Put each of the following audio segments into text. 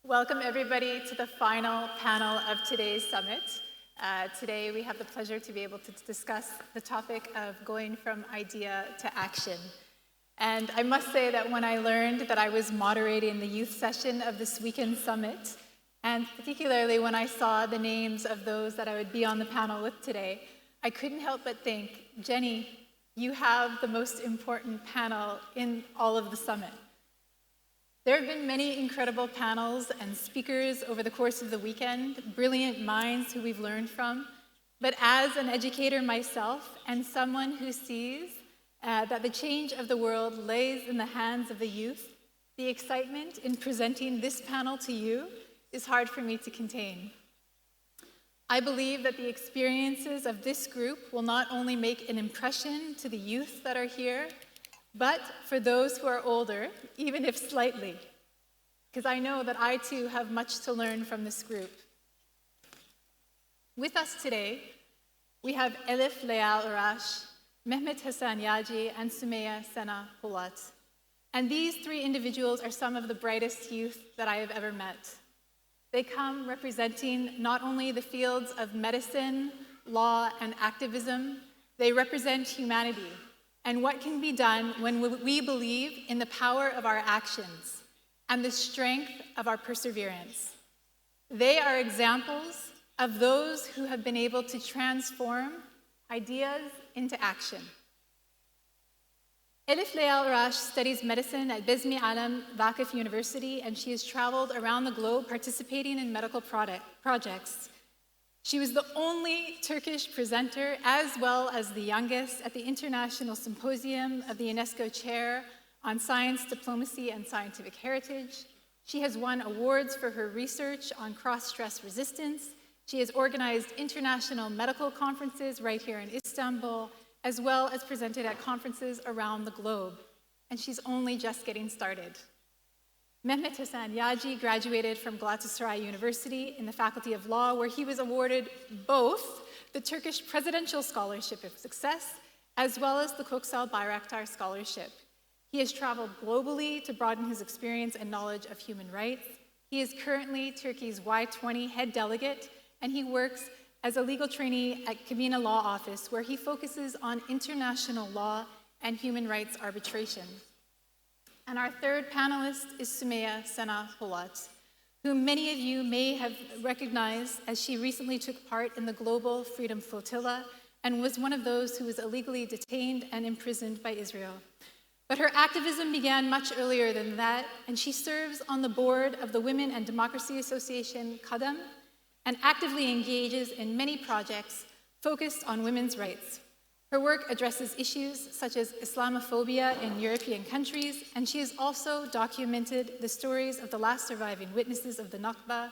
Welcome everybody to the final panel of today's summit. Today we have the pleasure to be able to discuss the topic of going from idea to action. And I must say that when I learned that I was moderating the youth session of this weekend summit, and particularly when I saw the names of those that I would be on the panel with today, I couldn't help but think, Jenny, you have the most important panel in all of the summit. There have been many incredible panels and speakers over the course of the weekend, brilliant minds who we've learned from. But as an educator myself and someone who sees that the change of the world lays in the hands of the youth, the excitement in presenting this panel to you is hard for me to contain. I believe that the experiences of this group will not only make an impression to the youth that are here, but for those who are older, even if slightly, because I know that I too have much to learn from this group. With us today, we have Elif, Leyal, Uğraş, Mehmet, Hasan, Yacı, and Sümeyye, Sena, Polat. And these three individuals are some of the brightest youth that I have ever met. They come representing not only the fields of medicine, law, and activism, they represent humanity and what can be done when we believe in the power of our actions and the strength of our perseverance. They are examples of those who have been able to transform ideas into action. Elif Leyal Uğraş studies medicine at Bezm-i Âlem Vakıf University, and she has traveled around the globe participating in medical projects. She was the only Turkish presenter, as well as the youngest, at the International Symposium of the UNESCO Chair on Science, Diplomacy, and Scientific Heritage. She has won awards for her research on cross-stress resistance. She has organized international medical conferences right here in Istanbul, as well as presented at conferences around the globe. And she's only just getting started. Mehmet Hasan Yacı graduated from Galatasaray University in the Faculty of Law, where he was awarded both the Turkish Presidential Scholarship of Success, as well as the Köksal Bayraktar Scholarship. He has traveled globally to broaden his experience and knowledge of human rights. He is currently Turkey's Y20 head delegate, and he works as a legal trainee at Kabine Law Office, where he focuses on international law and human rights arbitration. And our third panelist is Sümeyye Sena Polat, whom many of you may have recognized as she recently took part in the Global Freedom Flotilla and was one of those who was illegally detained and imprisoned by Israel. But her activism began much earlier than that, and she serves on the board of the Women and Democracy Association, Kadem, and actively engages in many projects focused on women's rights. Her work addresses issues such as Islamophobia in European countries, and she has also documented the stories of the last surviving witnesses of the Nakba,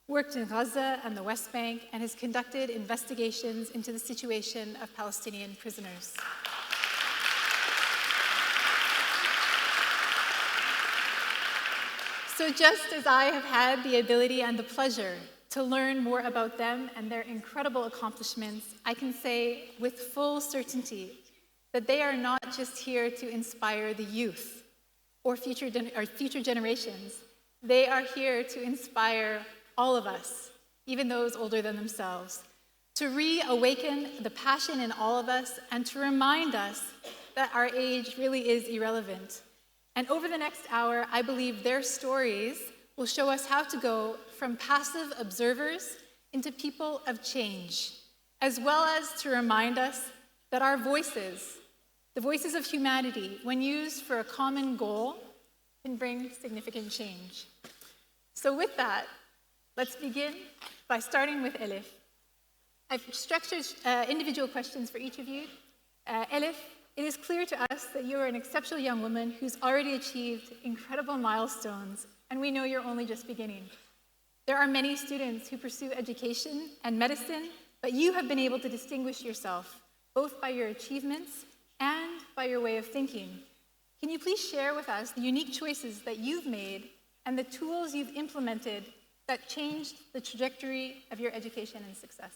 worked in Gaza and the West Bank, and has conducted investigations into the situation of Palestinian prisoners. So just as I have had the ability and the pleasure to learn more about them and their incredible accomplishments, I can say with full certainty that they are not just here to inspire the youth or future generations. They are here to inspire all of us, even those older than themselves, to reawaken the passion in all of us and to remind us that our age really is irrelevant. And over the next hour, I believe their stories will show us how to go from passive observers into people of change, as well as to remind us that our voices, the voices of humanity, when used for a common goal, can bring significant change. So with that, let's begin by starting with Elif. I've structured individual questions for each of you. Elif, it is clear to us that you are an exceptional young woman who's already achieved incredible milestones, and we know you're only just beginning. There are many students who pursue education and medicine, but you have been able to distinguish yourself, both by your achievements and by your way of thinking. Can you please share with us the unique choices that you've made and the tools you've implemented that changed the trajectory of your education and success?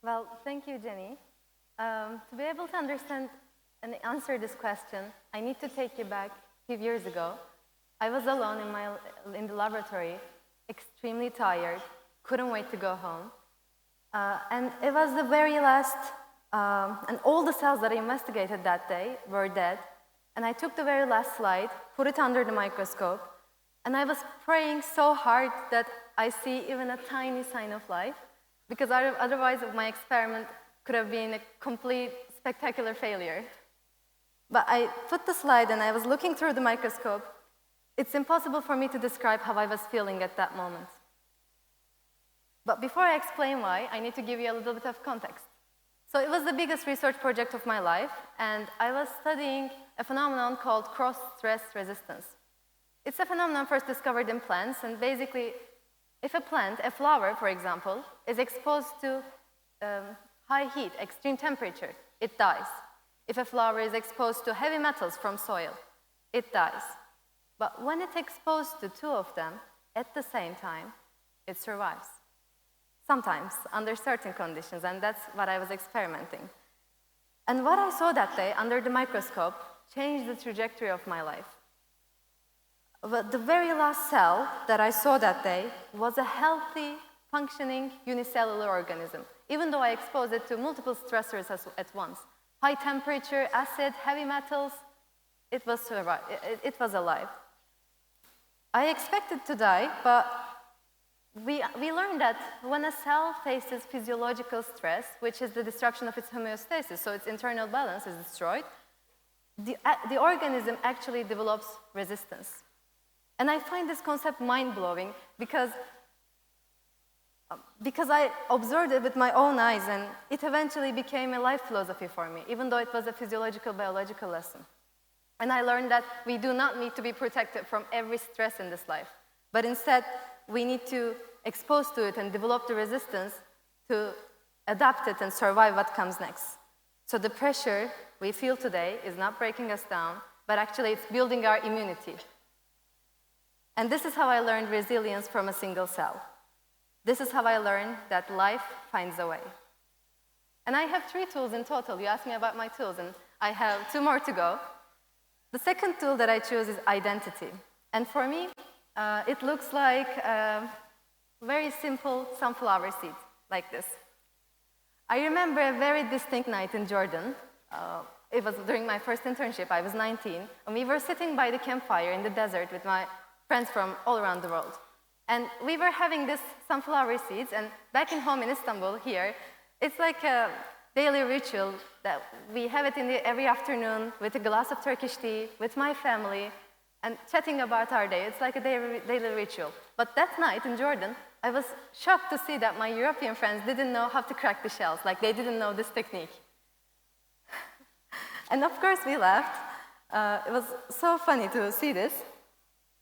Well, thank you, Jenny. To be able to understand and answer this question, I need to take you back a few years ago. I was alone in the the laboratory, extremely tired, couldn't wait to go home. And it was the very last, and all the cells that I investigated that day were dead. And I took the very last slide, put it under the microscope, and I was praying so hard that I see even a tiny sign of life, because otherwise my experiment could have been a complete spectacular failure. But I put the slide and I was looking through the microscope. It's impossible for me to describe how I was feeling at that moment. But before I explain why, I need to give you a little bit of context. So it was the biggest research project of my life, and I was studying a phenomenon called cross-stress resistance. It's a phenomenon first discovered in plants, and basically, if a plant, a flower, for example, is exposed to high heat, extreme temperature, it dies. If a flower is exposed to heavy metals from soil, it dies. But when it's exposed to two of them at the same time, it survives. Sometimes, under certain conditions, and that's what I was experimenting. And what I saw that day under the microscope changed the trajectory of my life. But the very last cell that I saw that day was a healthy, functioning unicellular organism, even though I exposed it to multiple stressors at once. High temperature, acid, heavy metals, it was alive. I expected to die, but we learned that when a cell faces physiological stress, which is the disruption of its homeostasis, so its internal balance is destroyed, the organism actually develops resistance. And I find this concept mind-blowing because I observed it with my own eyes, and it eventually became a life philosophy for me, even though it was a physiological, biological lesson. And I learned that we do not need to be protected from every stress in this life, but instead, we need to expose to it and develop the resistance to adapt it and survive what comes next. So the pressure we feel today is not breaking us down, but actually it's building our immunity. And this is how I learned resilience from a single cell. This is how I learned that life finds a way. And I have 3 tools in total. You asked me about my tools, and I have 2 more to go. The second tool that I chose is identity. And for me, it looks like a very simple sunflower seed, like this. I remember a very distinct night in Jordan. It was during my first internship. I was 19, and we were sitting by the campfire in the desert with my friends from all around the world. And we were having this sunflower seeds, and back in home in Istanbul here, it's like a daily ritual that we have it every afternoon with a glass of Turkish tea, with my family, and chatting about our day. It's like a daily ritual. But that night in Jordan, I was shocked to see that my European friends didn't know how to crack the shells, like they didn't know this technique. And of course we laughed. It was so funny to see this.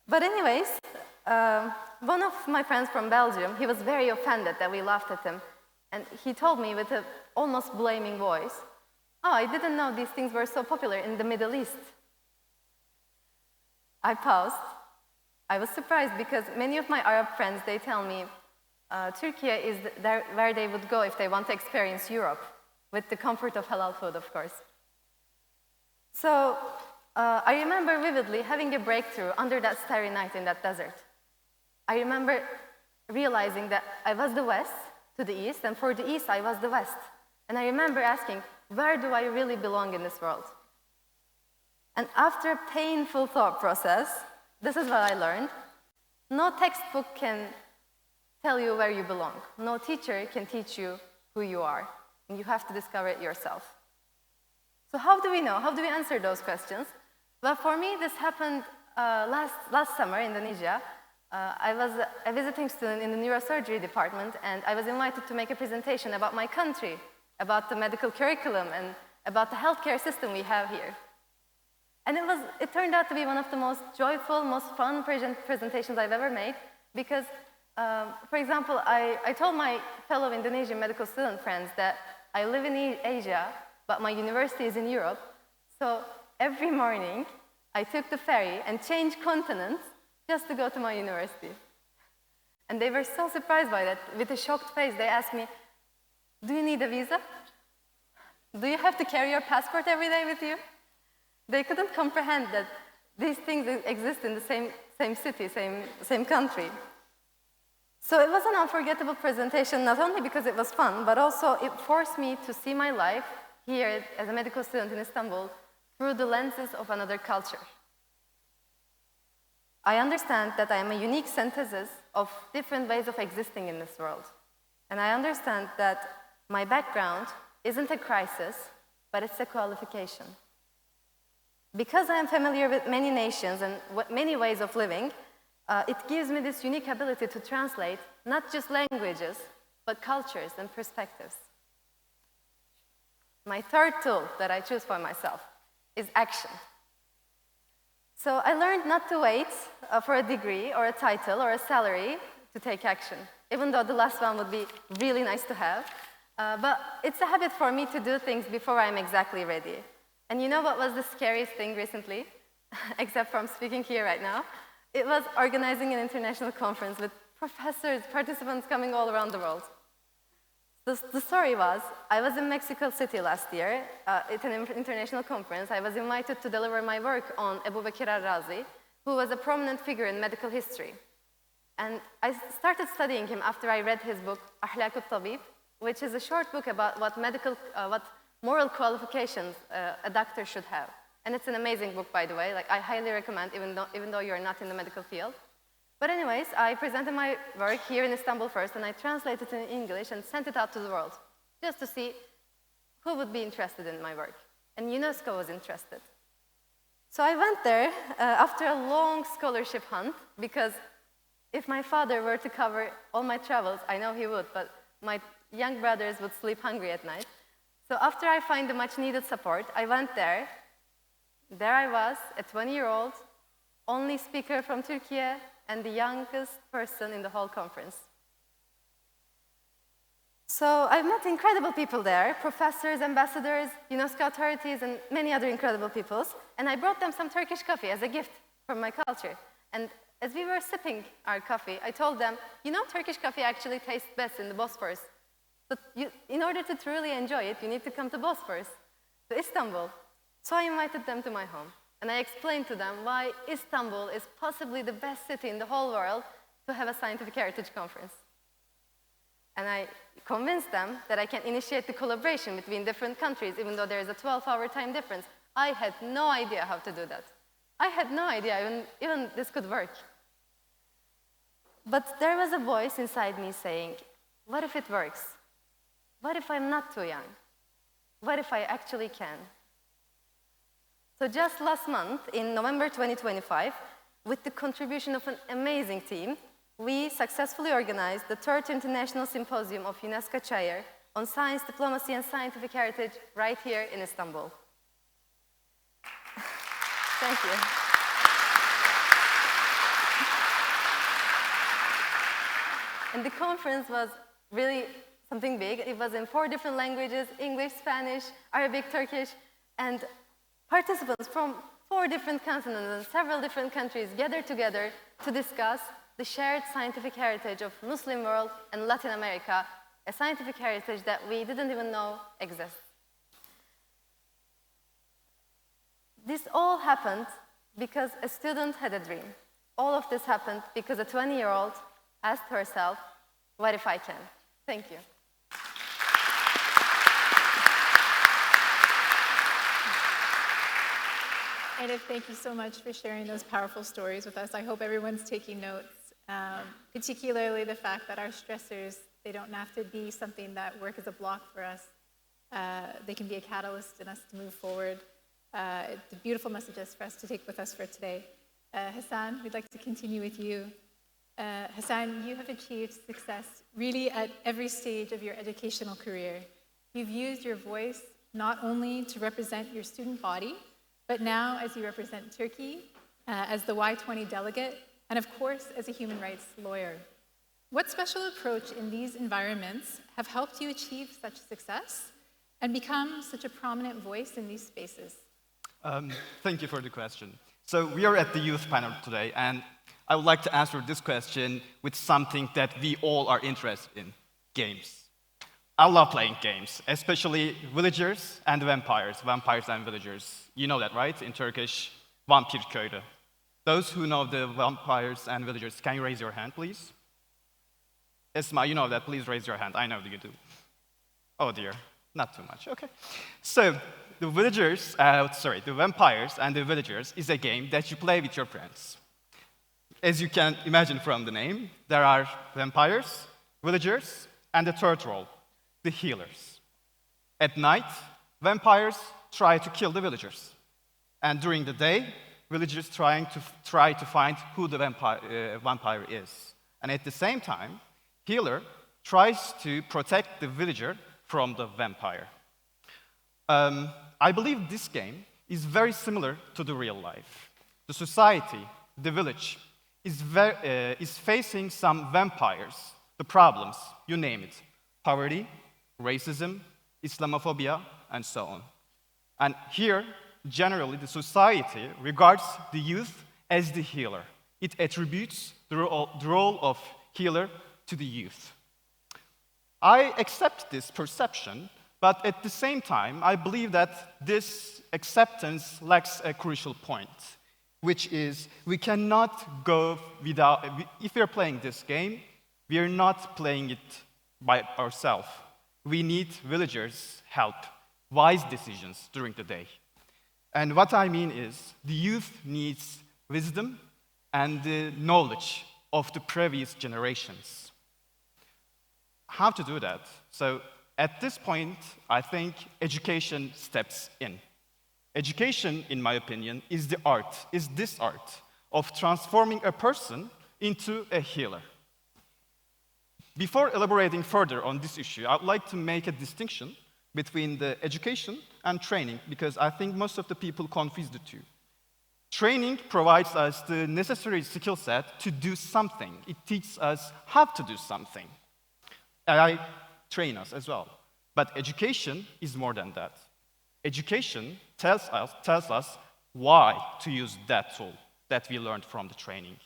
But anyways, one of my friends from Belgium, he was very offended that we laughed at him. And he told me with an almost blaming voice, "Oh, I didn't know these things were so popular in the Middle East." I paused. I was surprised because many of my Arab friends, they tell me Turkey is where they would go if they want to experience Europe, with the comfort of halal food, of course. So I remember vividly having a breakthrough under that starry night in that desert. I remember realizing that I was the West to the East, and for the East, I was the West. And I remember asking, where do I really belong in this world? And after a painful thought process, this is what I learned. No textbook can tell you where you belong. No teacher can teach you who you are. And you have to discover it yourself. So how do we know? How do we answer those questions? Well, for me, this happened last summer in Indonesia. I was a visiting student in the neurosurgery department, and I was invited to make a presentation about my country, about the medical curriculum, and about the healthcare system we have here. And it turned out to be one of the most joyful, most fun presentations I've ever made, because, for example, I told my fellow Indonesian medical student friends that I live in Asia, but my university is in Europe. So every morning, I took the ferry and changed continents just to go to my university. And they were so surprised by that. With a shocked face, they asked me, "Do you need a visa? Do you have to carry your passport every day with you?" They couldn't comprehend that these things exist in the same same city, same country. So it was an unforgettable presentation, not only because it was fun, but also it forced me to see my life here as a medical student in Istanbul through the lenses of another culture. I understand that I am a unique synthesis of different ways of existing in this world. And I understand that my background isn't a crisis, but it's a qualification. Because I am familiar with many nations and many ways of living, it gives me this unique ability to translate not just languages, but cultures and perspectives. My third tool that I choose for myself is action. So I learned not to wait for a degree or a title or a salary to take action, even though the last one would be really nice to have. But it's a habit for me to do things before I'm exactly ready. And you know what was the scariest thing recently, except from speaking here right now? It was organizing an international conference with professors, participants coming all around the world. The story was, I was in Mexico City last year at an international conference. I was invited to deliver my work on Ebu Bekir al-Razi, who was a prominent figure in medical history. And I started studying him after I read his book, Ahlakut Tabib, which is a short book about what moral qualifications a doctor should have. And it's an amazing book, by the way. Like, I highly recommend, even though you're not in the medical field. But anyways, I presented my work here in Istanbul first, and I translated it in English and sent it out to the world, just to see who would be interested in my work. And UNESCO was interested. So I went there after a long scholarship hunt, because if my father were to cover all my travels, I know he would, but my young brothers would sleep hungry at night. So after I find the much-needed support, I went there. There I was, a 20-year-old, only speaker from Turkey, and the youngest person in the whole conference. So I've met incredible people there, professors, ambassadors, UNESCO authorities, and many other incredible people. And I brought them some Turkish coffee as a gift from my culture. And as we were sipping our coffee, I told them, Turkish coffee actually tastes best in the Bosphorus. But in order to truly enjoy it, you need to come to Bosphorus, to Istanbul. So I invited them to my home, and I explained to them why Istanbul is possibly the best city in the whole world to have a scientific heritage conference. And I convinced them that I can initiate the collaboration between different countries, even though there is a 12-hour time difference. I had no idea how to do that. I had no idea even this could work. But there was a voice inside me saying, what if it works? What if I'm not too young? What if I actually can? So just last month, in November 2025, with the contribution of an amazing team, we successfully organized the third International Symposium of UNESCO Chair on Science, Diplomacy, and Scientific Heritage right here in Istanbul. Thank you. And the conference was really something big. It was in 4 different languages: English, Spanish, Arabic, Turkish, and participants from 4 different continents and several different countries gathered together to discuss the shared scientific heritage of Muslim world and Latin America, a scientific heritage that we didn't even know exists. This all happened because a student had a dream. All of this happened because a 20-year-old asked herself, what if I can? Thank you. Elif, thank you so much for sharing those powerful stories with us. I hope everyone's taking notes, particularly the fact that our stressors, they don't have to be something that work as a block for us. They can be a catalyst in us to move forward. It's a beautiful messages for us to take with us for today. Hasan, we'd like to continue with you. Hasan, you have achieved success really at every stage of your educational career. You've used your voice not only to represent your student body, but now as you represent Turkey, as the Y20 delegate, and of course, as a human rights lawyer. What special approach in these environments have helped you achieve such success and become such a prominent voice in these spaces? Thank you for the question. So we are at the youth panel today, and I would like to answer this question with something that we all are interested in: games. I love playing games, especially villagers and vampires and villagers. You know that, right? In Turkish, vampir köyde. Those who know the vampires and villagers, can you raise your hand, please? Esma, you know that. Please raise your hand. I know that you do. Oh, dear. Not too much. Okay. So the the vampires and the villagers is a game that you play with your friends. As you can imagine from the name, there are vampires, villagers, and the third role, the healers. At night, vampires try to kill the villagers. And during the day, villagers try to find who the vampire is. And at the same time, healer tries to protect the villager from the vampire. I believe this game is very similar to the real life. The society, the village, is facing some vampires, the problems, you name it, poverty, racism, Islamophobia, and so on. And here, generally, the society regards the youth as the healer. It attributes the role of healer to the youth. I accept this perception, but at the same time, I believe that this acceptance lacks a crucial point, which is we cannot go without, if we're playing this game, we are not playing it by ourselves. We need villagers' help, wise decisions during the day. And what I mean is, the youth needs wisdom and the knowledge of the previous generations. How to do that? So at this point, I think education steps in. Education, in my opinion, is this art of transforming a person into a healer. Before elaborating further on this issue, I would like to make a distinction between the education and training, because I think most of the people confuse the two. Training provides us the necessary skill set to do something. It teaches us how to do something. AI train us as well. But education is more than that. Education tells us why to use that tool that we learned from the training.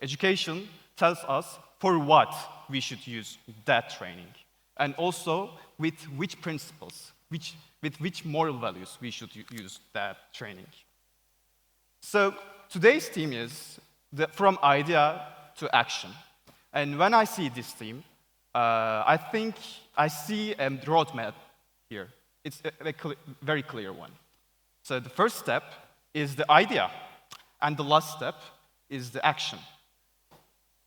Education tells us for what we should use that training, and also with which principles, with which moral values we should use that training. So today's theme is from idea to action. And when I see this theme, I think I see a roadmap here. It's a very clear one. So the first step is the idea, and the last step is the action.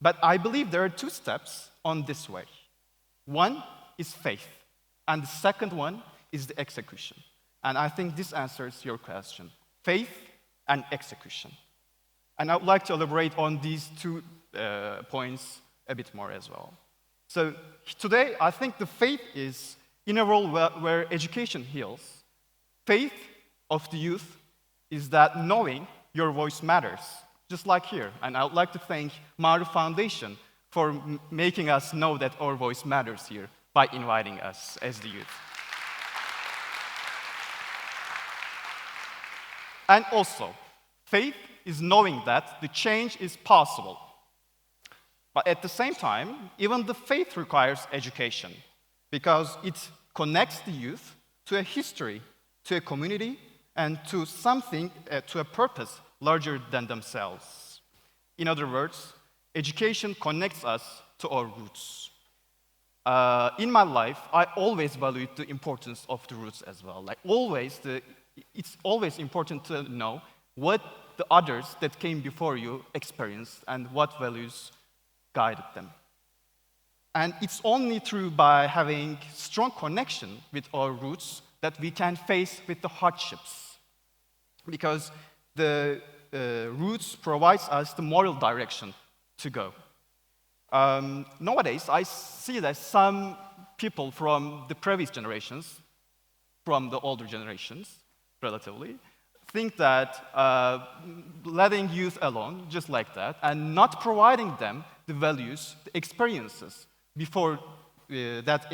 But I believe there are two steps on this way. One is faith, and the second one is the execution. And I think this answers your question. Faith and execution. And I would like to elaborate on these two points a bit more as well. So today, I think the faith is in a role where education heals. Faith of the youth is that knowing your voice matters, just like here. And I would like to thank Maru Foundation for making us know that our voice matters here by inviting us as the youth. And also, faith is knowing that the change is possible. But at the same time, even the faith requires education because it connects the youth to a history, to a community, and to something, to a purpose larger than themselves. In other words, education connects us to our roots. In my life, I always valued the importance of the roots as well. It's always important to know what the others that came before you experienced and what values guided them. And it's only through by having strong connection with our roots that we can face with the hardships. Because the roots provides us the moral direction to go. Nowadays, I see that some people from the previous generations, from the older generations, relatively, think that letting youth alone, just like that, and not providing them the values, the experiences before that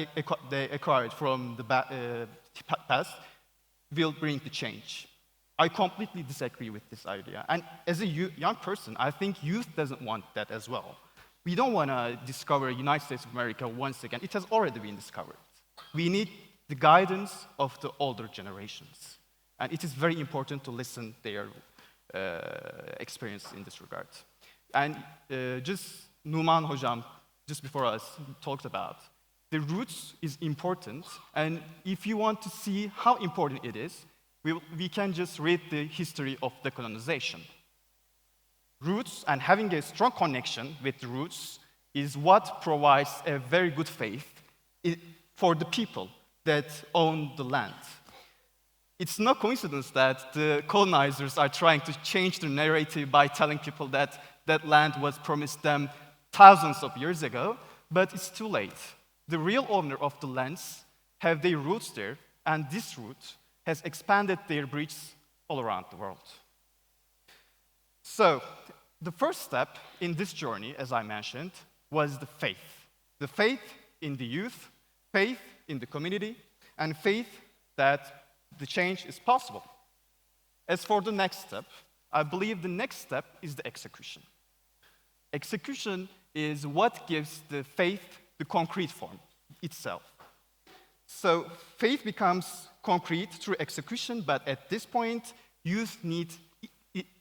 they acquired from the past will bring the change. I completely disagree with this idea. And as a young person, I think youth doesn't want that as well. We don't want to discover United States of America once again. It has already been discovered. We need the guidance of the older generations. And it is very important to listen to their experience in this regard. And just Numan Hocam, just before us, talked about, the roots is important, and if you want to see how important it is, we can just read the history of decolonization. Roots and having a strong connection with the roots is what provides a very good faith for the people that own the land. It's no coincidence that the colonizers are trying to change the narrative by telling people that that land was promised them thousands of years ago, but it's too late. The real owner of the lands have their roots there, and this root has expanded their reach all around the world. So, the first step in this journey, as I mentioned, was the faith. The faith in the youth, faith in the community, and faith that the change is possible. As for the next step, I believe the next step is the execution. Execution is what gives the faith the concrete form itself. So faith becomes concrete through execution, but at this point, youth need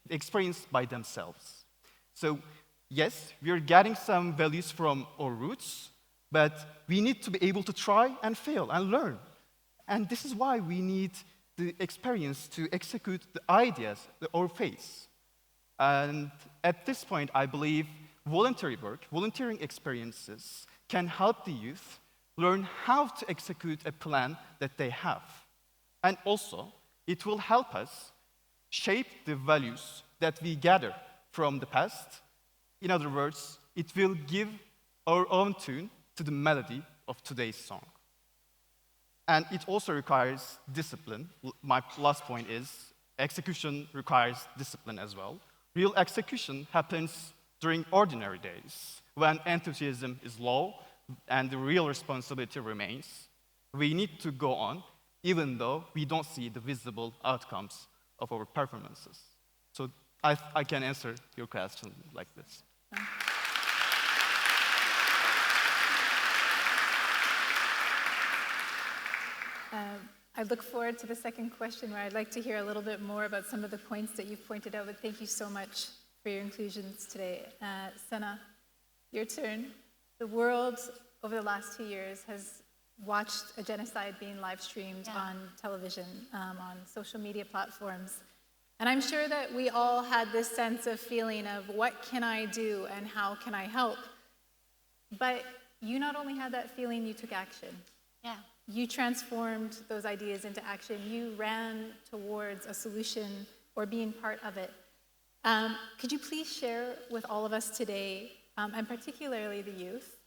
experience by themselves. So yes, we are getting some values from our roots, but we need to be able to try and fail and learn. And this is why we need the experience to execute the ideas or faith. And at this point, I believe voluntary work, volunteering experiences can help the youth learn how to execute a plan that they have. And also, it will help us shape the values that we gather from the past. In other words, it will give our own tune to the melody of today's song. And it also requires discipline. My last point is execution requires discipline as well. Real execution happens during ordinary days, when enthusiasm is low and the real responsibility remains. We need to go on, even though we don't see the visible outcomes of our performances. So I can answer your question like this. I look forward to the second question, where I'd like to hear a little bit more about some of the points that you've pointed out, but thank you so much for your inclusions today. Sena, your turn. The world, over the last 2 years, has watched a genocide being live streamed on television, on social media platforms. And I'm sure that we all had this sense of feeling of what can I do and how can I help? But you not only had that feeling, you took action. Yeah. You transformed those ideas into action. You ran towards a solution or being part of it. Could you please share with all of us today, and particularly the youth,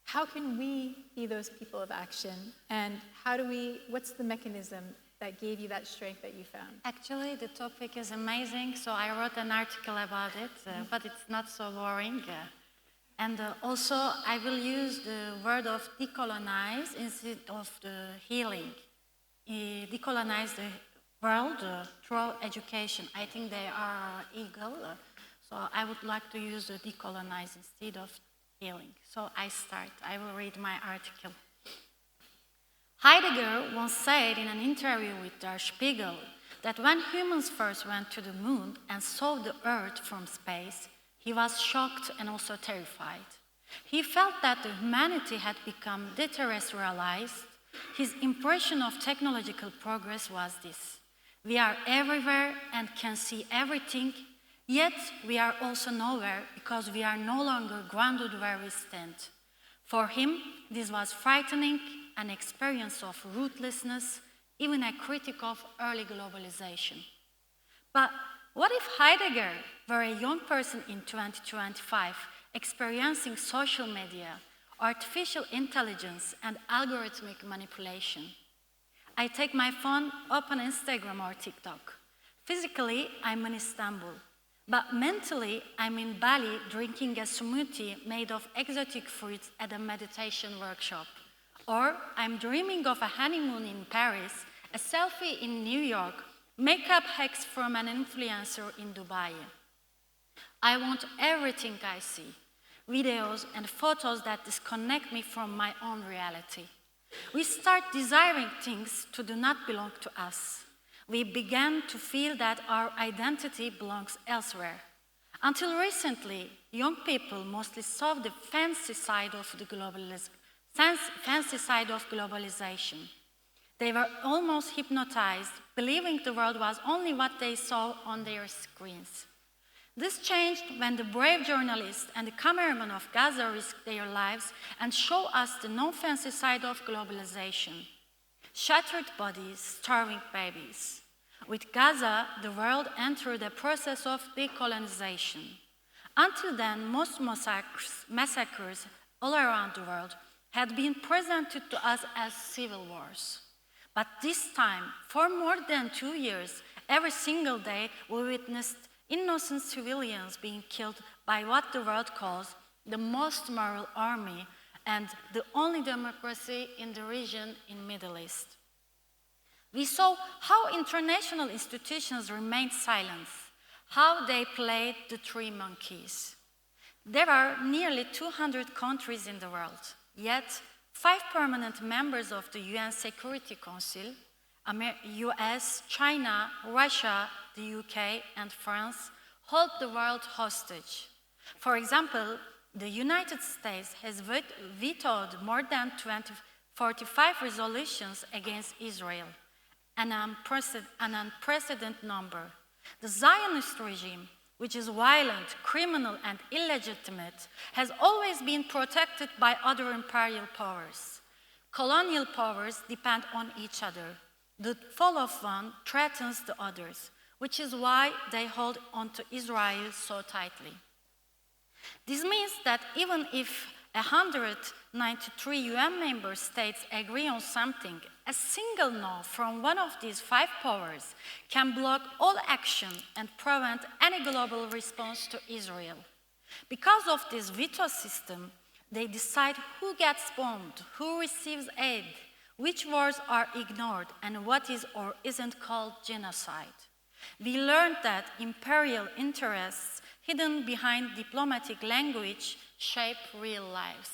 how can we be those people of action? And what's the mechanism that gave you that strength that you found? Actually, the topic is amazing, so I wrote an article about it, but it's not so boring. And also, I will use the word of decolonize instead of the healing. Decolonize the world through education. I think they are equal, so I would like to use the decolonize instead of healing. So I will read my article. Heidegger once said in an interview with Der Spiegel that when humans first went to the moon and saw the Earth from space, he was shocked and also terrified. He felt that the humanity had become deterrestrialized. His impression of technological progress was this: we are everywhere and can see everything, yet we are also nowhere because we are no longer grounded where we stand. For him, this was frightening, an experience of rootlessness, even a critic of early globalization. But what if Heidegger were a young person in 2025 experiencing social media, artificial intelligence, and algorithmic manipulation? I take my phone, open Instagram or TikTok. Physically, I'm in Istanbul, but mentally, I'm in Bali drinking a smoothie made of exotic fruits at a meditation workshop. Or I'm dreaming of a honeymoon in Paris, a selfie in New York, makeup hacks from an influencer in Dubai. I want everything I see, videos and photos that disconnect me from my own reality. We start desiring things to do not belong to us. We began to feel that our identity belongs elsewhere. Until recently, young people mostly saw the fancy side of globalization. They were almost hypnotized, believing the world was only what they saw on their screens. This changed when the brave journalists and the cameramen of Gaza risked their lives and showed us the non-fancy side of globalization. Shattered bodies, starving babies. With Gaza, the world entered a process of decolonization. Until then, most massacres all around the world had been presented to us as civil wars. But this time, for more than 2 years, every single day, we witnessed innocent civilians being killed by what the world calls the most moral army and the only democracy in the region in Middle East. We saw how international institutions remained silent, how they played the three monkeys. There are nearly 200 countries in the world, yet 5 permanent members of the UN Security Council, US, China, Russia, the UK, and France, hold the world hostage. For example, the United States has vetoed more than 45 resolutions against Israel, an unprecedented number. The Zionist regime, which is violent, criminal, and illegitimate, has always been protected by other imperial powers. Colonial powers depend on each other. The fall of one threatens the others, which is why they hold on to Israel so tightly. This means that even if 193 UN member states agree on something, a single no from one of these 5 powers can block all action and prevent any global response to Israel. Because of this veto system, they decide who gets bombed, who receives aid, which wars are ignored, and what is or isn't called genocide. We learned that imperial interests hidden behind diplomatic language shape real lives.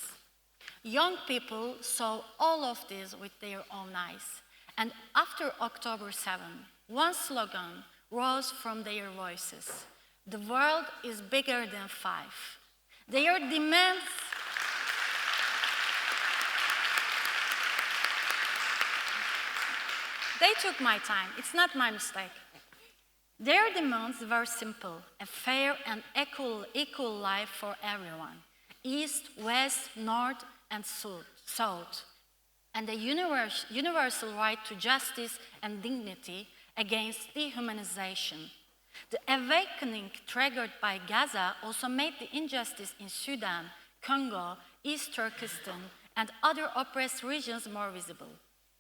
Young people saw all of this with their own eyes, and after October 7, one slogan rose from their voices: the world is bigger than 5. Their demands They took my time, it's not my mistake. Their demands were simple: a fair and equal life for everyone, East, West, North, and South, and a universal right to justice and dignity against dehumanization. The awakening triggered by Gaza also made the injustice in Sudan, Congo, East Turkestan, and other oppressed regions more visible.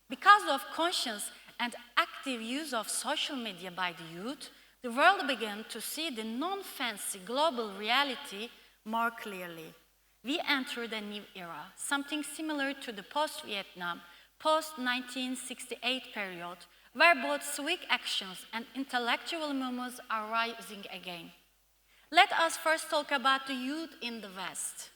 Because of conscious and active use of social media by the youth, the world began to see the non-fancy global reality more clearly. We entered a new era, something similar to the post-Vietnam, post-1968 period, where both civic actions and intellectual movements are rising again. Let us first talk about the youth in the West.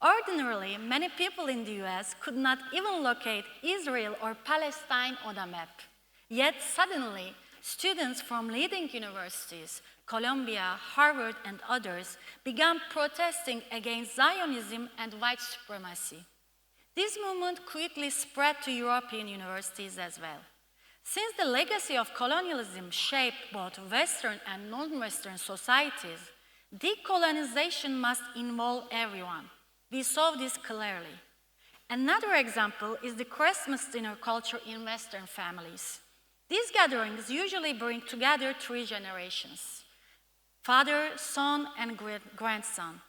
Ordinarily, many people in the US could not even locate Israel or Palestine on a map. Yet suddenly, students from leading universities, Columbia, Harvard, and others, began protesting against Zionism and white supremacy. This movement quickly spread to European universities as well. Since the legacy of colonialism shaped both Western and non-Western societies, decolonization must involve everyone. We saw this clearly. Another example is the Christmas dinner culture in Western families. These gatherings usually bring together 3 generations: father, son, and grandson.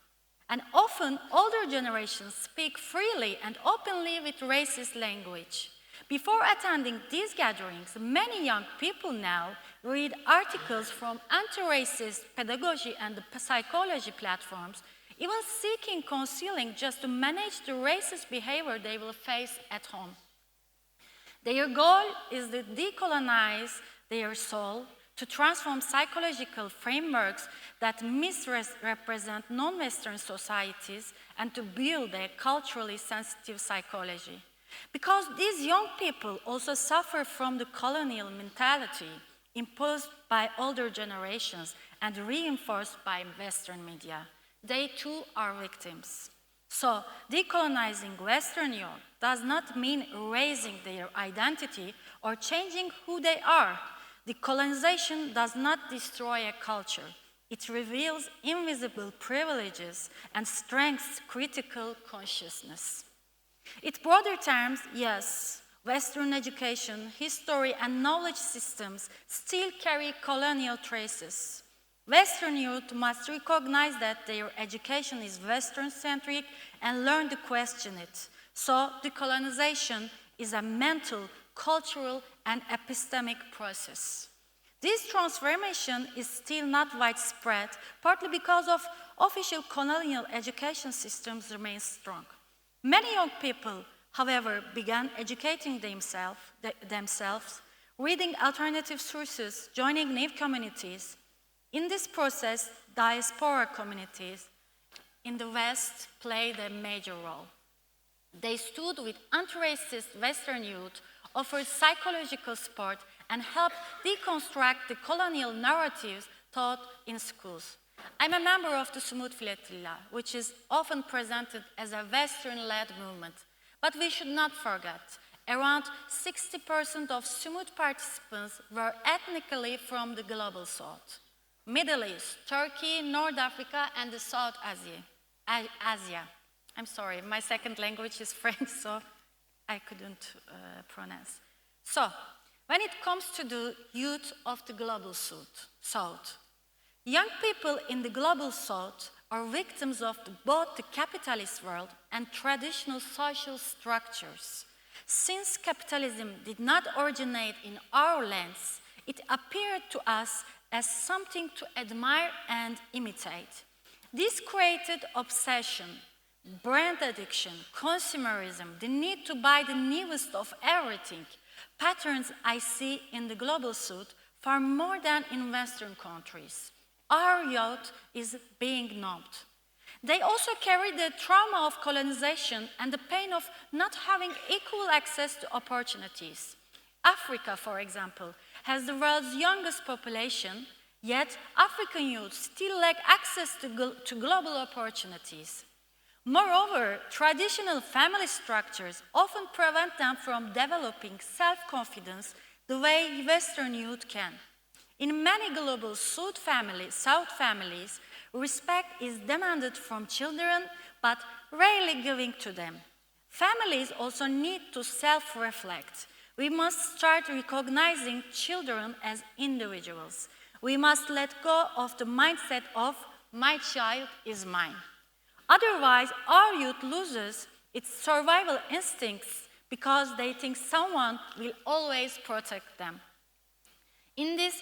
And often, older generations speak freely and openly with racist language. Before attending these gatherings, many young people now read articles from anti-racist pedagogy and psychology platforms, even seeking counseling just to manage the racist behavior they will face at home. Their goal is to decolonize their soul, to transform psychological frameworks that misrepresent non-Western societies, and to build a culturally sensitive psychology. Because these young people also suffer from the colonial mentality, imposed by older generations and reinforced by Western media. They too are victims. So, decolonizing Western Europe does not mean erasing their identity or changing who they are. Decolonization does not destroy a culture. It reveals invisible privileges and strengthens critical consciousness. In broader terms, yes, Western education, history, and knowledge systems still carry colonial traces. Western youth must recognize that their education is Western-centric and learn to question it. So, decolonization is a mental, cultural, and epistemic process. This transformation is still not widespread, partly because of official colonial education systems remain strong. Many young people, however, began educating themselves, reading alternative sources, joining new communities. In this process, diaspora communities in the West played a major role. They stood with anti-racist Western youth, offered psychological support, and helped deconstruct the colonial narratives taught in schools. I'm a member of the Sumut Filetilla, which is often presented as a Western-led movement. But we should not forget, around 60% of Sumut participants were ethnically from the global South. Middle East, Turkey, North Africa, and the South Asia. I'm sorry, my second language is French, so I couldn't pronounce. So, when it comes to the youth of the global South, young people in the global South are victims of both the capitalist world and traditional social structures. Since capitalism did not originate in our lands, it appeared to us as something to admire and imitate. This created obsession, brand addiction, consumerism, the need to buy the newest of everything, patterns I see in the global South far more than in Western countries. Our youth is being numbed. They also carry the trauma of colonization and the pain of not having equal access to opportunities. Africa, for example, has the world's youngest population, yet African youth still lack access to global opportunities. Moreover, traditional family structures often prevent them from developing self-confidence the way Western youth can. In many global South families, respect is demanded from children, but rarely given to them. Families also need to self-reflect. We must start recognizing children as individuals. We must let go of the mindset of my child is mine. Otherwise, our youth loses its survival instincts because they think someone will always protect them. In this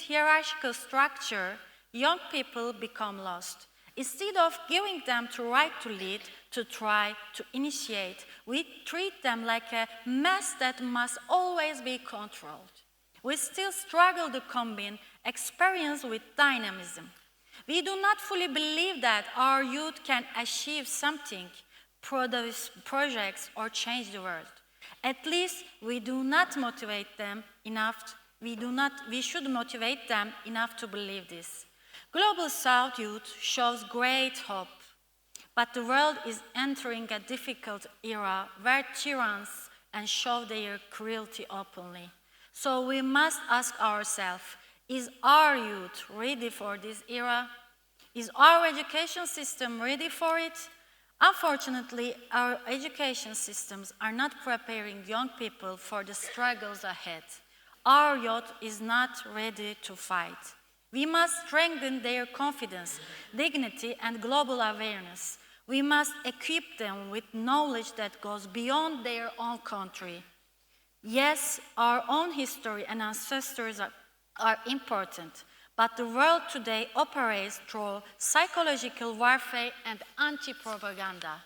hierarchical structure, young people become lost. Instead of giving them the right to lead, to try, to initiate, we treat them like a mass that must always be controlled. We still struggle to combine experience with dynamism. We do not fully believe that our youth can achieve something, produce projects, or change the world. At least we do not motivate them enough. We should motivate them enough to believe this. Global South youth shows great hope, but the world is entering a difficult era where tyrants show their cruelty openly. So we must ask ourselves, is our youth ready for this era? Is our education system ready for it? Unfortunately, our education systems are not preparing young people for the struggles ahead. Our youth is not ready to fight. We must strengthen their confidence, dignity, and global awareness. We must equip them with knowledge that goes beyond their own country. Yes, our own history and ancestors are important, but the world today operates through psychological warfare and anti-propaganda.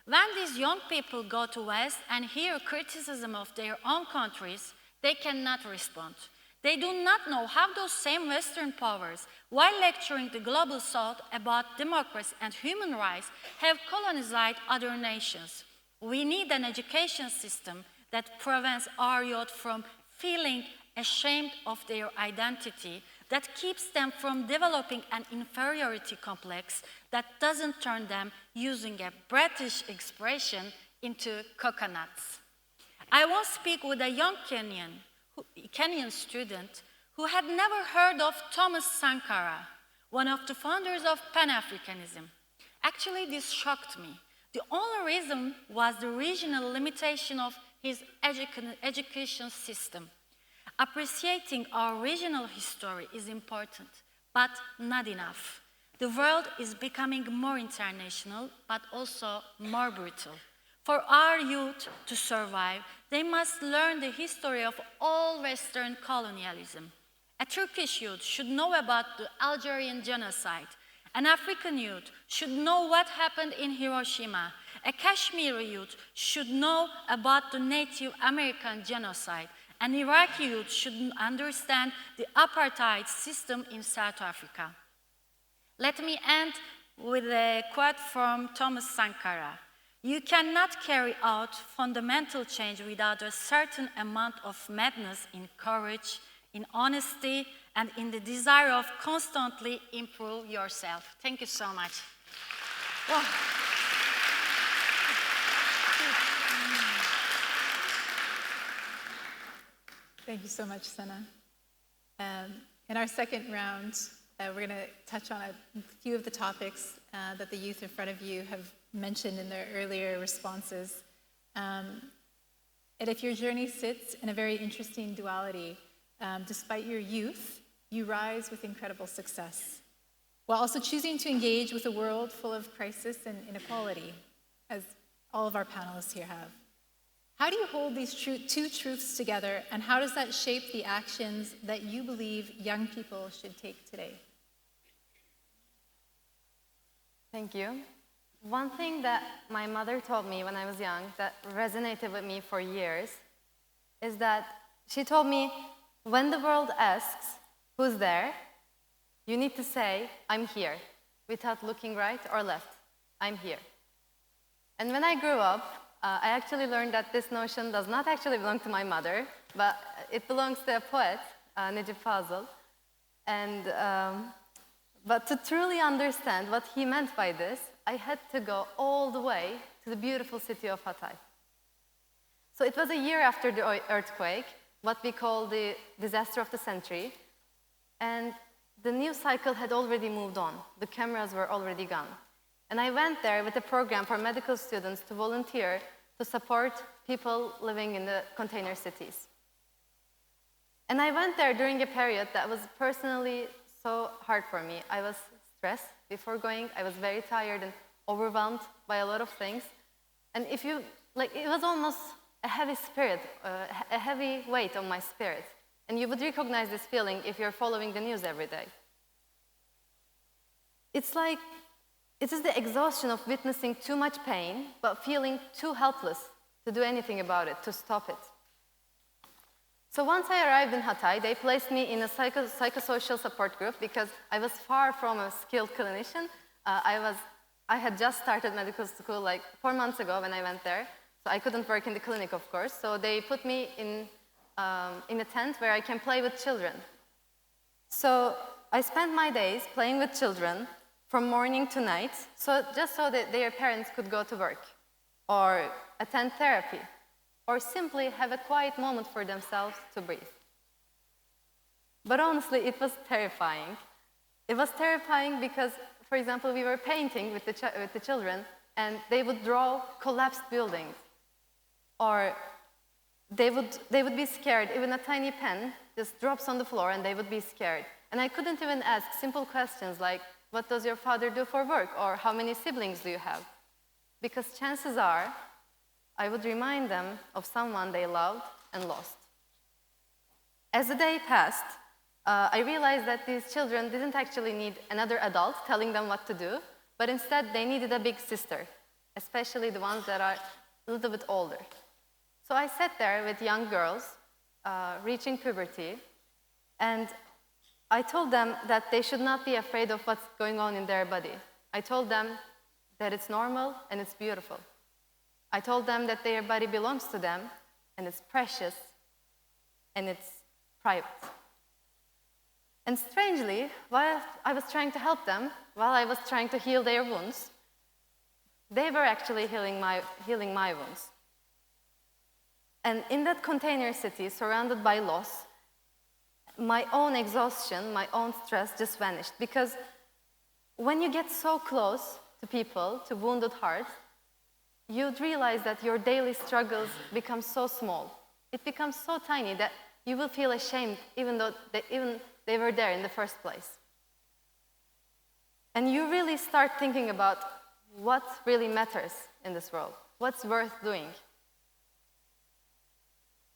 When these young people go to West and hear criticism of their own countries, they cannot respond. They do not know how those same Western powers, while lecturing the global South about democracy and human rights, have colonized other nations. We need an education system that prevents our youth from feeling ashamed of their identity, that keeps them from developing an inferiority complex that doesn't turn them, using a British expression, into coconuts. I once speak with a young Kenyan student who had never heard of Thomas Sankara, one of the founders of Pan-Africanism. Actually, this shocked me. The only reason was the regional limitation of his education system. Appreciating our regional history is important, but not enough. The world is becoming more international, but also more brutal. For our youth to survive, they must learn the history of all Western colonialism. A Turkish youth should know about the Algerian genocide. An African youth should know what happened in Hiroshima. A Kashmiri youth should know about the Native American genocide. An Iraqi youth should understand the apartheid system in South Africa. Let me end with a quote from Thomas Sankara. You cannot carry out fundamental change without a certain amount of madness in courage, in honesty, and in the desire of constantly improve yourself. Thank you so much. Wow. Thank you so much, Sena. In our second round, we're going to touch on a few of the topics that the youth in front of you have mentioned in their earlier responses. And if your journey sits in a very interesting duality, despite your youth, you rise with incredible success, while also choosing to engage with a world full of crisis and inequality, as all of our panelists here have. How do you hold these two truths together, and how does that shape the actions that you believe young people should take today? Thank you. One thing that my mother told me when I was young that resonated with me for years is that she told me, when the world asks, who's there, you need to say, I'm here, without looking right or left. I'm here. And when I grew up, I actually learned that this notion does not actually belong to my mother, but it belongs to a poet, Necip Fazıl. And, but to truly understand what he meant by this, I had to go all the way to the beautiful city of Hatay. So it was a year after the earthquake, what we call the disaster of the century, and the news cycle had already moved on. The cameras were already gone. And I went there with a program for medical students to volunteer to support people living in the container cities. And I went there during a period that was personally so hard for me. I was stressed before going. I was very tired and overwhelmed by a lot of things. And it was almost a heavy spirit, a heavy weight on my spirit. And you would recognize this feeling if you're following the news every day. It's like, it is the exhaustion of witnessing too much pain, but feeling too helpless to do anything about it, to stop it. So once I arrived in Hatay, they placed me in a psychosocial support group because I was far from a skilled clinician. I had just started medical school like 4 months ago when I went there, so I couldn't work in the clinic, of course. So they put me in a tent where I can play with children. So I spent my days playing with children from morning to night, just so that their parents could go to work, or attend therapy, or simply have a quiet moment for themselves to breathe. But honestly, it was terrifying. It was terrifying because, for example, we were painting with the children, and they would draw collapsed buildings, or they would be scared. Even a tiny pen just drops on the floor, and they would be scared. And I couldn't even ask simple questions like, what does your father do for work? Or how many siblings do you have? Because chances are, I would remind them of someone they loved and lost. As the day passed, I realized that these children didn't actually need another adult telling them what to do, but instead they needed a big sister, especially the ones that are a little bit older. So I sat there with young girls reaching puberty, and I told them that they should not be afraid of what's going on in their body. I told them that it's normal and it's beautiful. I told them that their body belongs to them, and it's precious, and it's private. And strangely, while I was trying to help them, while I was trying to heal their wounds, they were actually healing my wounds. And in that container city, surrounded by loss, my own exhaustion, my own stress just vanished. Because when you get so close to people, to wounded hearts, you'd realize that your daily struggles become so small. It becomes so tiny that you will feel ashamed even though they were there in the first place. And you really start thinking about what really matters in this world, what's worth doing.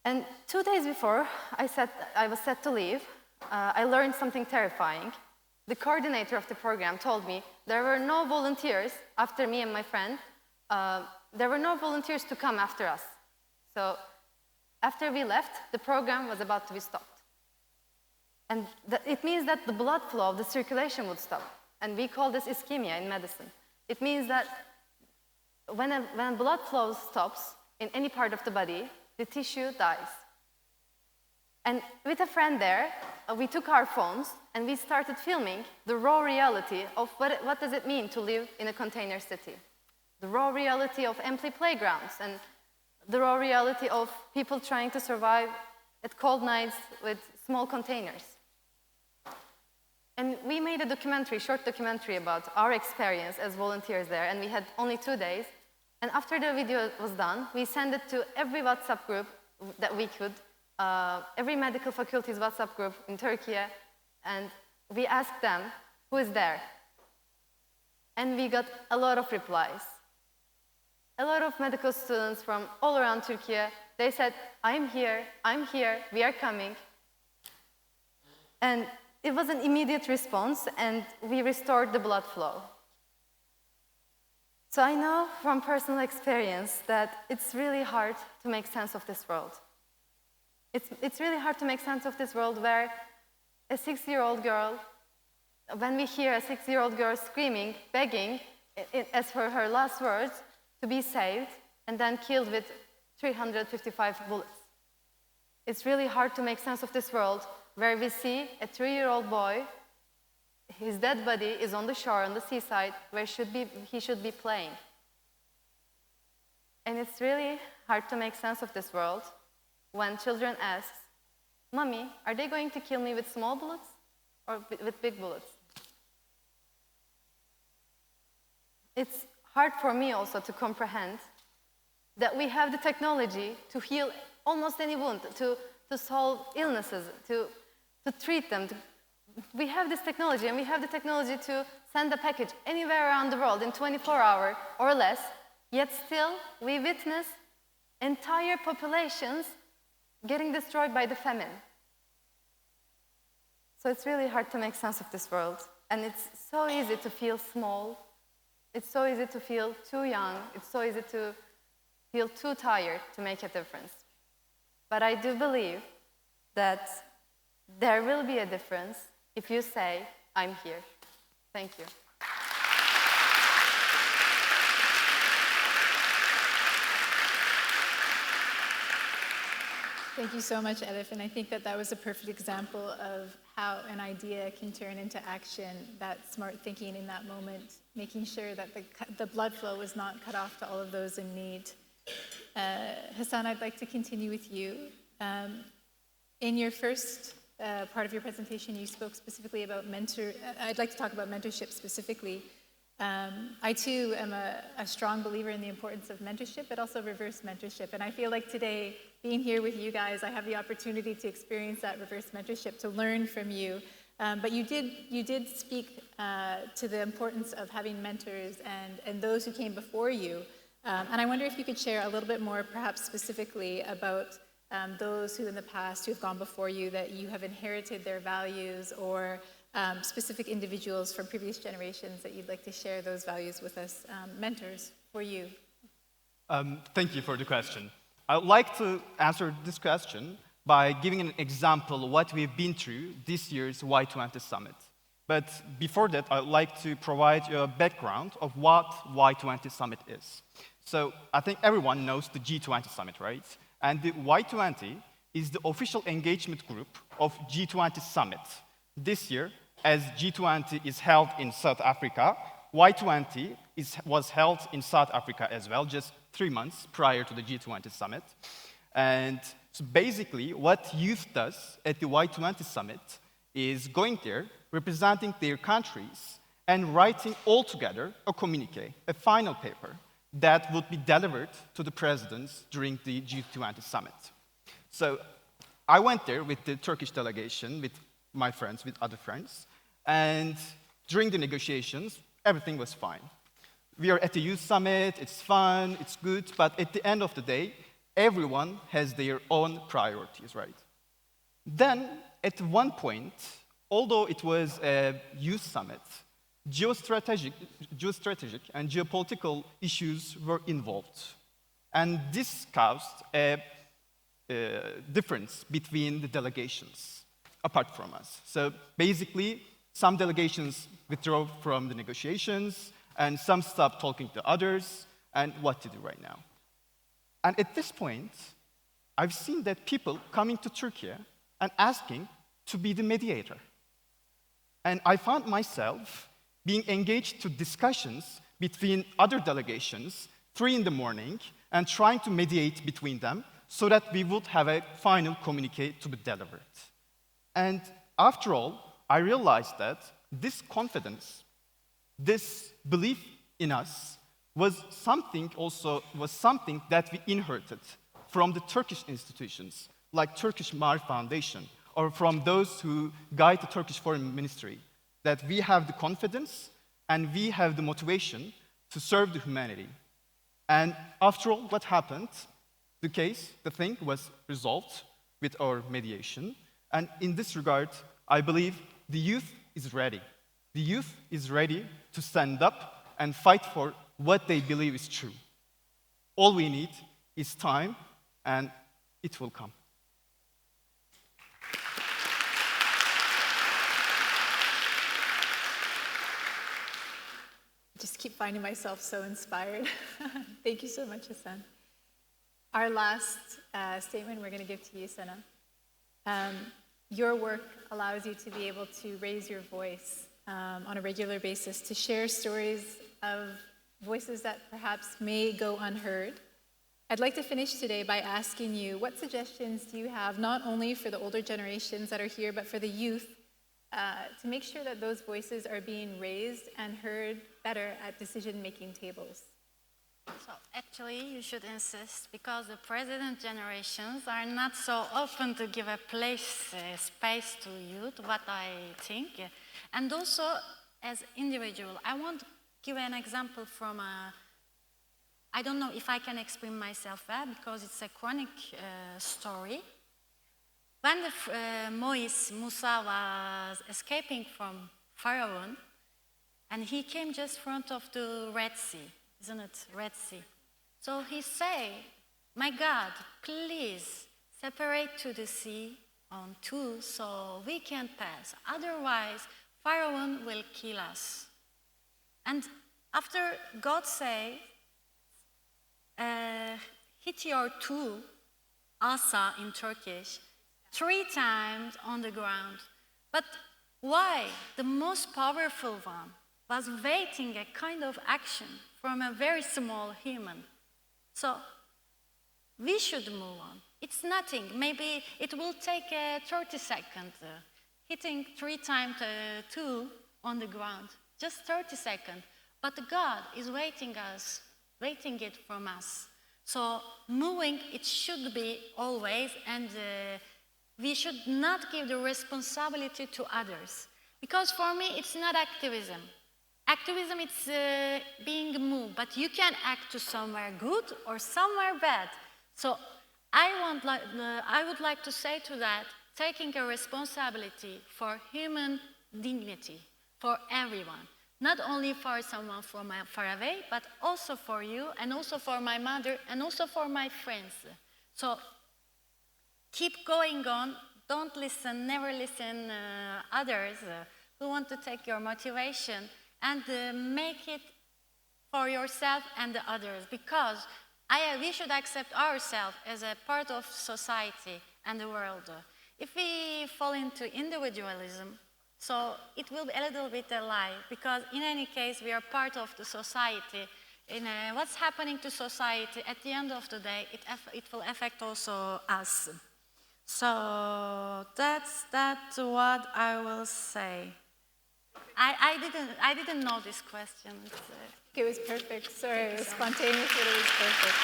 And 2 days before I was set to leave, I learned something terrifying. The coordinator of the program told me there were no volunteers after me and my friend. There were no volunteers to come after us. So after we left, the program was about to be stopped. And it means that the blood flow of the circulation would stop. And we call this ischemia in medicine. It means that when blood flow stops in any part of the body, the tissue dies. And with a friend there, we took our phones and we started filming the raw reality of what does it mean to live in a container city. The raw reality of empty playgrounds and the raw reality of people trying to survive at cold nights with small containers. And we made a short documentary about our experience as volunteers there, and we had only 2 days. And after the video was done, we sent it to every WhatsApp group that we could, every medical faculty's WhatsApp group in Turkey, and we asked them, who is there? And we got a lot of replies. A lot of medical students from all around Turkey, they said, I'm here, we are coming. And it was an immediate response, and we restored the blood flow. So I know from personal experience that it's really hard to make sense of this world. It's really hard to make sense of this world where a 6-year-old girl, when we hear a 6-year-old girl screaming, begging, as for her last words, to be saved, and then killed with 355 bullets. It's really hard to make sense of this world where we see a 3-year-old boy, his dead body is on the shore, on the seaside, where he should be playing. And it's really hard to make sense of this world when children ask, Mommy, are they going to kill me with small bullets or with big bullets? It's hard for me also to comprehend that we have the technology to heal almost any wound, to solve illnesses, to treat them. We have this technology, and we have the technology to send a package anywhere around the world in 24 hours or less, yet still we witness entire populations getting destroyed by the famine. So it's really hard to make sense of this world, and it's so easy to feel small. It's so easy to feel too young. It's so easy to feel too tired to make a difference. But I do believe that there will be a difference if you say, I'm here. Thank you. Thank you so much, Elif, and I think that was a perfect example of how an idea can turn into action, that smart thinking in that moment, making sure that the blood flow was not cut off to all of those in need. Hasan, I'd like to continue with you. In your first part of your presentation, you spoke specifically about I'd like to talk about mentorship specifically. I too am a strong believer in the importance of mentorship, but also reverse mentorship. And I feel like today, being here with you guys, I have the opportunity to experience that reverse mentorship, to learn from you. But you did speak to the importance of having mentors and those who came before you. And I wonder if you could share a little bit more, perhaps specifically, about those who in the past who have gone before you, that you have inherited their values, or specific individuals from previous generations that you'd like to share those values with us, mentors for you. Thank you for the question. I would like to answer this question by giving an example of what we've been through this year's Y20 Summit. But before that, I would like to provide you a background of what Y20 Summit is. So I think everyone knows the G20 summit, right? And the Y20 is the official engagement group of G20 summit. This year, as G20 is held in South Africa, Y20 was held in South Africa as well, just 3 months prior to the G20 summit. And so basically, what youth does at the Y20 summit is going there, representing their countries, and writing all together a communique, a final paper, that would be delivered to the presidents during the G20 summit. So I went there with the Turkish delegation, with my friends, with other friends, and during the negotiations, everything was fine. We are at the youth summit, it's fun, it's good, but at the end of the day, everyone has their own priorities, right? Then, at one point, although it was a youth summit, geostrategic and geopolitical issues were involved. And this caused a difference between the delegations, apart from us. So basically, some delegations withdrew from the negotiations, and some stopped talking to others, and what to do right now. And at this point, I've seen that people coming to Turkey and asking to be the mediator. And I found myself being engaged to discussions between other delegations, 3 in the morning, and trying to mediate between them so that we would have a final communique to be delivered. And after all, I realized that this confidence, this belief in us, was something that we inherited from the Turkish institutions, like Turkish Maarif Foundation, or from those who guide the Turkish Foreign Ministry, that we have the confidence and we have the motivation to serve the humanity. And after all, what happened? The thing was resolved with our mediation. And in this regard, I believe the youth is ready. The youth is ready to stand up and fight for what they believe is true. All we need is time, and it will come. Just keep finding myself so inspired. Thank you so much, Hasan. Our last statement we're going to give to you, Sena. Your work allows you to be able to raise your voice on a regular basis, to share stories of voices that perhaps may go unheard. I'd like to finish today by asking you, what suggestions do you have, not only for the older generations that are here, but for the youth, to make sure that those voices are being raised and heard better at decision-making tables? So actually, you should insist, because the president generations are not so open to give a space to youth, what I think. And also, as individual, I want to give an example from I don't know if I can explain myself well, because it's a chronic story. When Musa was escaping from Pharaoh, and he came just in front of the Red Sea, isn't it? Red Sea. So he said, "My God, please separate to the sea on 2 so we can pass. Otherwise, Pharaoh will kill us." And after God said, hit your 2, asa in Turkish, 3 times on the ground. But why? The most powerful one was waiting a kind of action from a very small human. So we should move on. It's nothing. Maybe it will take 30 seconds. Hitting 3 times 2 on the ground. Just 30 seconds. But God is waiting it from us. So moving, it should be always, and we should not give the responsibility to others. Because for me, it's not activism. Activism, it's being moved, but you can act to somewhere good or somewhere bad. So I would like to say to that, taking a responsibility for human dignity, for everyone. Not only for someone from far away, but also for you, and also for my mother, and also for my friends. So keep going on. Don't listen, never listen others who want to take your motivation, and make it for yourself and the others, because we should accept ourselves as a part of society and the world. If we fall into individualism, so it will be a little bit a lie, because in any case, we are part of the society. What's happening to society, at the end of the day, it will affect also us. So that's what I will say. I didn't know this question. It was perfect. Sorry, it was spontaneous, but it was perfect.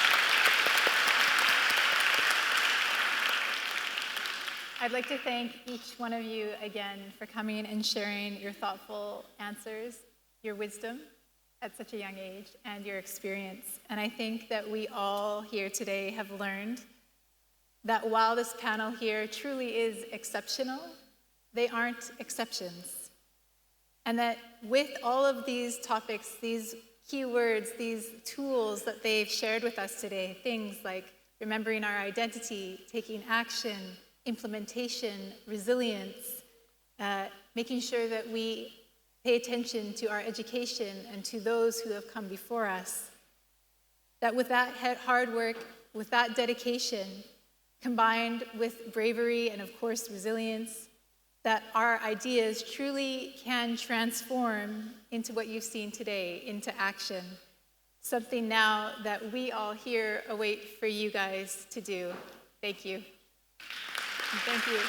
I'd like to thank each one of you again for coming and sharing your thoughtful answers, your wisdom at such a young age, and your experience. And I think that we all here today have learned that while this panel here truly is exceptional, they aren't exceptions. And that with all of these topics, these keywords, these tools that they've shared with us today, things like remembering our identity, taking action, implementation, resilience, making sure that we pay attention to our education and to those who have come before us, that with that hard work, with that dedication, combined with bravery and of course resilience, that our ideas truly can transform into what you've seen today, into action. Something now that we all here await for you guys to do. Thank you. And thank you.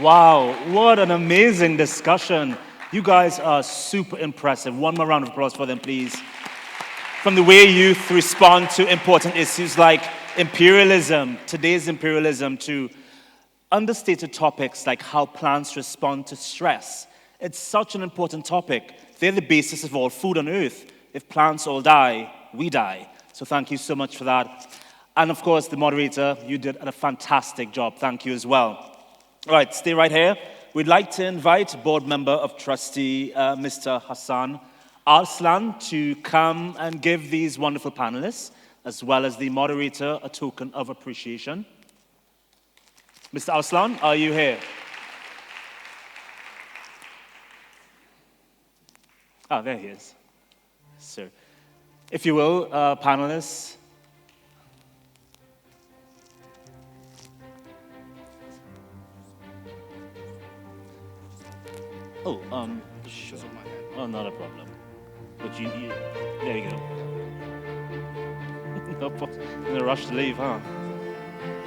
Wow, what an amazing discussion. You guys are super impressive. One more round of applause for them, please. From the way youth respond to important issues like imperialism, today's imperialism, to understated topics like how plants respond to stress. It's such an important topic. They're the basis of all food on earth. If plants all die, we die. So thank you so much for that. And of course, the moderator, you did a fantastic job. Thank you as well. All right, stay right here. We'd like to invite board member of trustee, Mr. Hasan Arslan, to come and give these wonderful panelists, as well as the moderator, a token of appreciation. Mr. Arslan, are you here? Oh, there he is. So, if you will, panelists. Oh, sure. Oh, not a problem. But you there you go. In a rush to leave, huh?